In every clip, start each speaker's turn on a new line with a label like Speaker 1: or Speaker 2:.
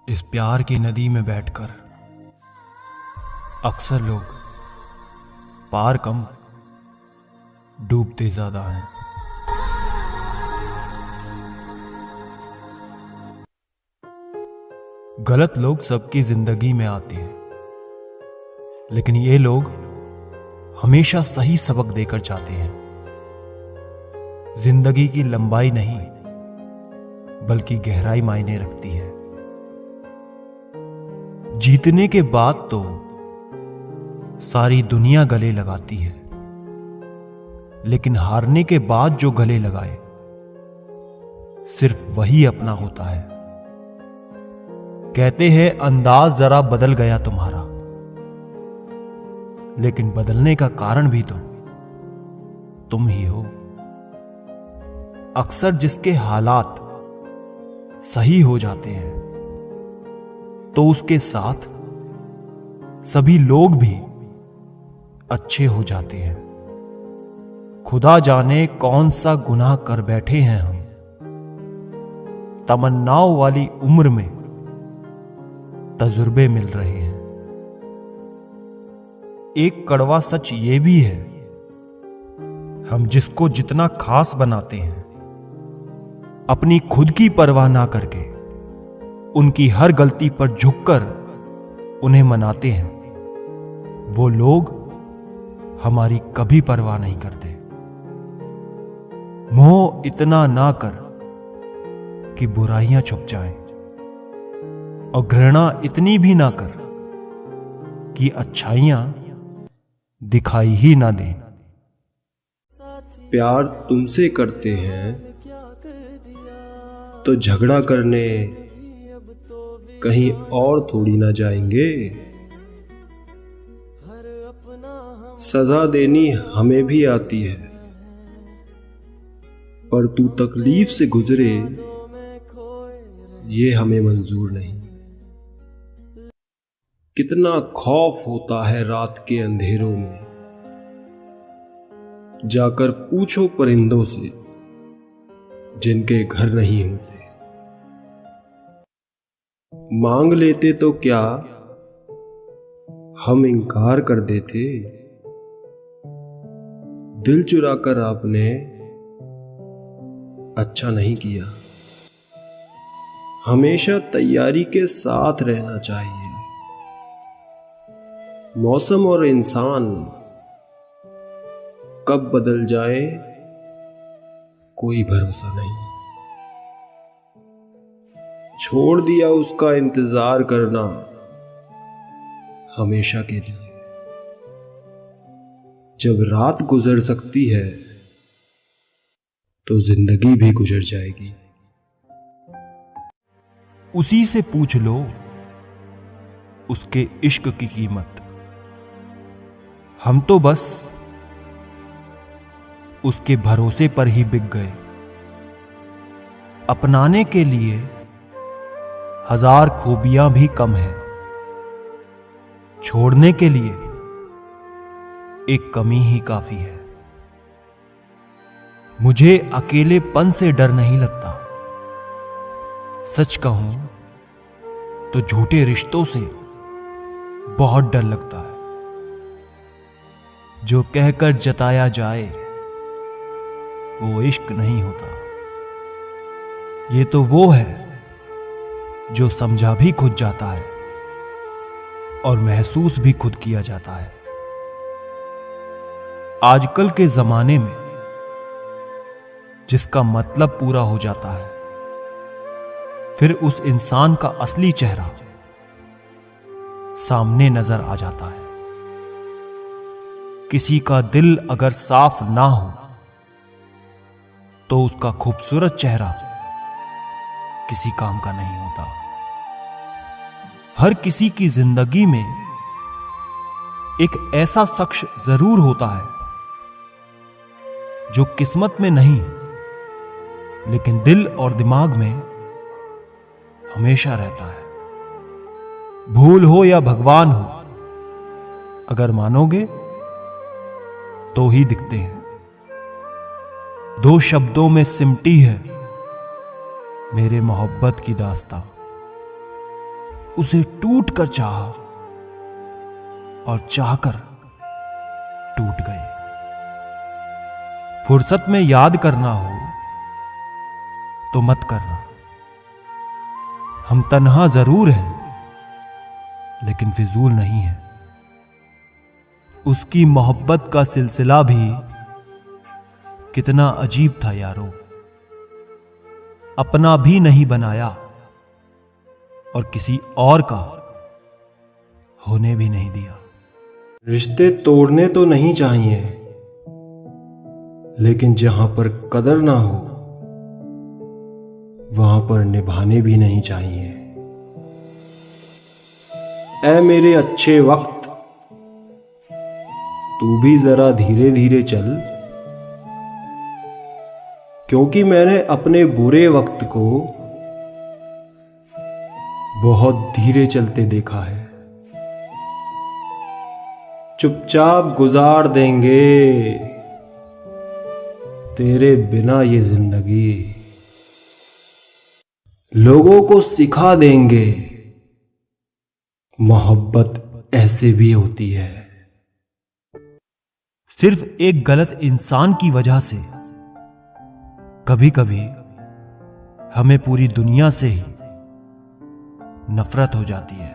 Speaker 1: इस प्यार की नदी में बैठकर अक्सर लोग पार कम डूबते ज्यादा हैं। गलत लोग सबकी जिंदगी में आते हैं, लेकिन ये लोग हमेशा सही सबक देकर जाते हैं। जिंदगी की लंबाई नहीं बल्कि गहराई मायने रखती है। जीतने के बाद तो सारी दुनिया गले लगाती है, लेकिन हारने के बाद जो गले लगाए सिर्फ वही अपना होता है। कहते हैं अंदाज जरा बदल गया तुम्हारा, लेकिन बदलने का कारण भी तो तुम ही हो। अक्सर जिसके हालात सही हो जाते हैं तो उसके साथ सभी लोग भी अच्छे हो जाते हैं। खुदा जाने कौन सा गुनाह कर बैठे हैं हम। तमन्नाओं वाली उम्र में तजुर्बे मिल रहे हैं। एक कड़वा सच ये भी है, हम जिसको जितना खास बनाते हैं, अपनी खुद की परवाह ना करके उनकी हर गलती पर झुककर उन्हें मनाते हैं, वो लोग हमारी कभी परवाह नहीं करते। मोह इतना ना कर कि बुराइयां छुप जाएं, और घृणा इतनी भी ना कर कि अच्छाइयां दिखाई ही ना दें।
Speaker 2: प्यार तुमसे करते हैं तो झगड़ा करने कहीं और थोड़ी ना जाएंगे। सजा देनी हमें भी आती है, पर तू तकलीफ से गुजरे ये हमें मंजूर नहीं। कितना खौफ होता है रात के अंधेरों में, जाकर पूछो परिंदों से जिनके घर नहीं होते। मांग लेते तो क्या हम इनकार कर देते। दिल चुराकर आपने अच्छा नहीं किया। हमेशा तैयारी के साथ रहना चाहिए। मौसम और इंसान कब बदल जाए कोई भरोसा नहीं। छोड़ दिया उसका इंतजार करना हमेशा के लिए। जब रात गुजर सकती है तो जिंदगी भी गुजर जाएगी।
Speaker 1: उसी से पूछ लो उसके इश्क की कीमत। हम तो बस उसके भरोसे पर ही बिक गए। अपनाने के लिए हजार खूबियां भी कम है, छोड़ने के लिए एक कमी ही काफी है। मुझे अकेलेपन से डर नहीं लगता। सच कहूं तो झूठे रिश्तों से बहुत डर लगता है। जो कहकर जताया जाए वो इश्क नहीं होता। ये तो वो है जो समझा भी खुद जाता है और महसूस भी खुद किया जाता है। आजकल के जमाने में जिसका मतलब पूरा हो जाता है, फिर उस इंसान का असली चेहरा सामने नजर आ जाता है। किसी का दिल अगर साफ ना हो तो उसका खूबसूरत चेहरा किसी काम का नहीं होता। हर किसी की जिंदगी में एक ऐसा शख्स जरूर होता है जो किस्मत में नहीं लेकिन दिल और दिमाग में हमेशा रहता है। भूल हो या भगवान हो, अगर मानोगे तो ही दिखते हैं। दो शब्दों में सिमटी है मेरे मोहब्बत की दास्तां। उसे टूट कर चाहा और चाहकर टूट गए। फुर्सत में याद करना हो तो मत करना। हम तन्हा जरूर हैं लेकिन फिजूल नहीं है। उसकी मोहब्बत का सिलसिला भी कितना अजीब था यारो। अपना भी नहीं बनाया और किसी और का होने भी नहीं दिया।
Speaker 2: रिश्ते तोड़ने तो नहीं चाहिए, लेकिन जहां पर कदर ना हो वहां पर निभाने भी नहीं चाहिए। ऐ मेरे अच्छे वक्त, तू भी जरा धीरे धीरे चल, क्योंकि मैंने अपने बुरे वक्त को बहुत धीरे चलते देखा है। चुपचाप गुजार देंगे तेरे बिना ये जिंदगी, लोगों को सिखा देंगे मोहब्बत ऐसे भी होती है।
Speaker 1: सिर्फ एक गलत इंसान की वजह से कभी कभी हमें पूरी दुनिया से ही नफरत हो जाती है।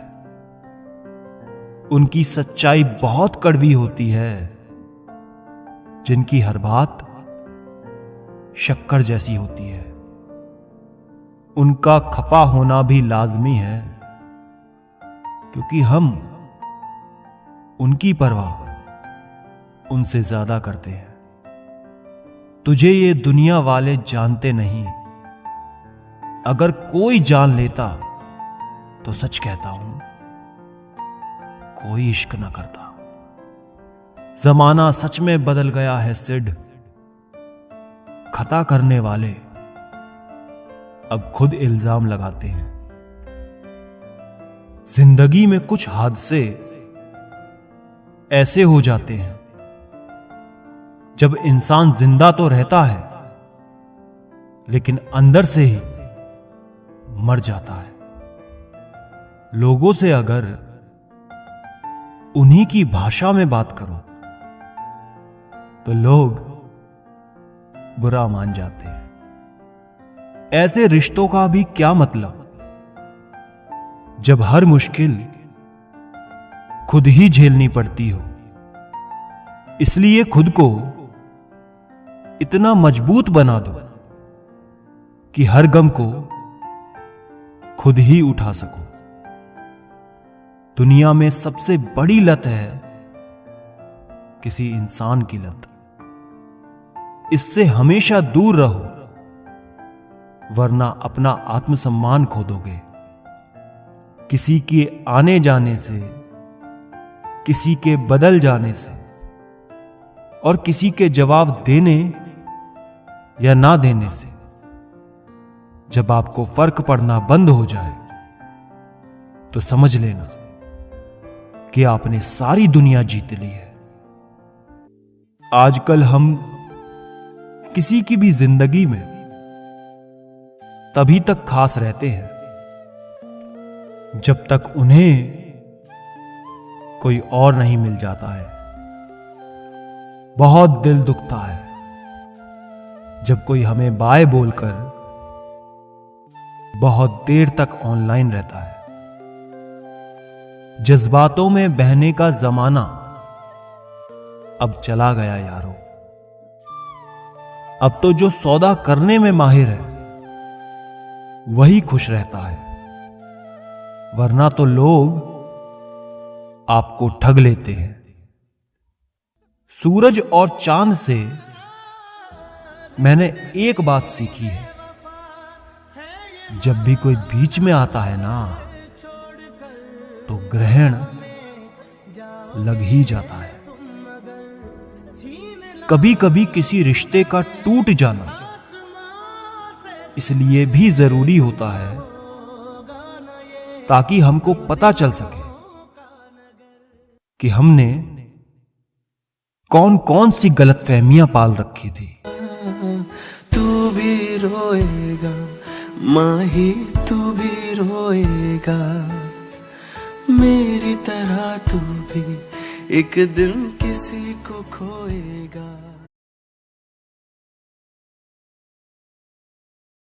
Speaker 1: उनकी सच्चाई बहुत कड़वी होती है, जिनकी हर बात शक्कर जैसी होती है। उनका खफा होना भी लाजमी है, क्योंकि हम उनकी परवाह उनसे ज्यादा करते हैं। तुझे ये दुनिया वाले जानते नहीं, अगर कोई जान लेता तो सच कहता हूं कोई इश्क ना करता। जमाना सच में बदल गया है सिड, खता करने वाले अब खुद इल्जाम लगाते हैं। जिंदगी में कुछ हादसे ऐसे हो जाते हैं जब इंसान जिंदा तो रहता है लेकिन अंदर से ही मर जाता है। लोगों से अगर उन्हीं की भाषा में बात करो तो लोग बुरा मान जाते हैं। ऐसे रिश्तों का भी क्या मतलब जब हर मुश्किल खुद ही झेलनी पड़ती हो। इसलिए खुद को इतना मजबूत बना दो कि हर गम को खुद ही उठा सको। दुनिया में सबसे बड़ी लत है किसी इंसान की लत। इससे हमेशा दूर रहो, वरना अपना आत्मसम्मान खो दोगे। किसी के आने जाने से, किसी के बदल जाने से और किसी के जवाब देने या ना देने से जब आपको फर्क पड़ना बंद हो जाए तो समझ लेना कि आपने सारी दुनिया जीत ली है। आजकल हम किसी की भी जिंदगी में तभी तक खास रहते हैं जब तक उन्हें कोई और नहीं मिल जाता है। बहुत दिल दुखता है जब कोई हमें बाय बोलकर बहुत देर तक ऑनलाइन रहता है। जज्बातों में बहने का जमाना अब चला गया यारो। अब तो जो सौदा करने में माहिर है वही खुश रहता है, वरना तो लोग आपको ठग लेते हैं। सूरज और चांद से मैंने एक बात सीखी है, जब भी कोई बीच में आता है ना तो ग्रहण लग ही जाता है। कभी कभी किसी रिश्ते का टूट जाना इसलिए भी जरूरी होता है ताकि हमको पता चल सके कि हमने कौन कौन सी गलतफहमियां पाल रखी थी।
Speaker 3: तू भी रोएगा माही, तू भी रोएगा। मेरी तरह तू भी एक दिन किसी को खोएगा।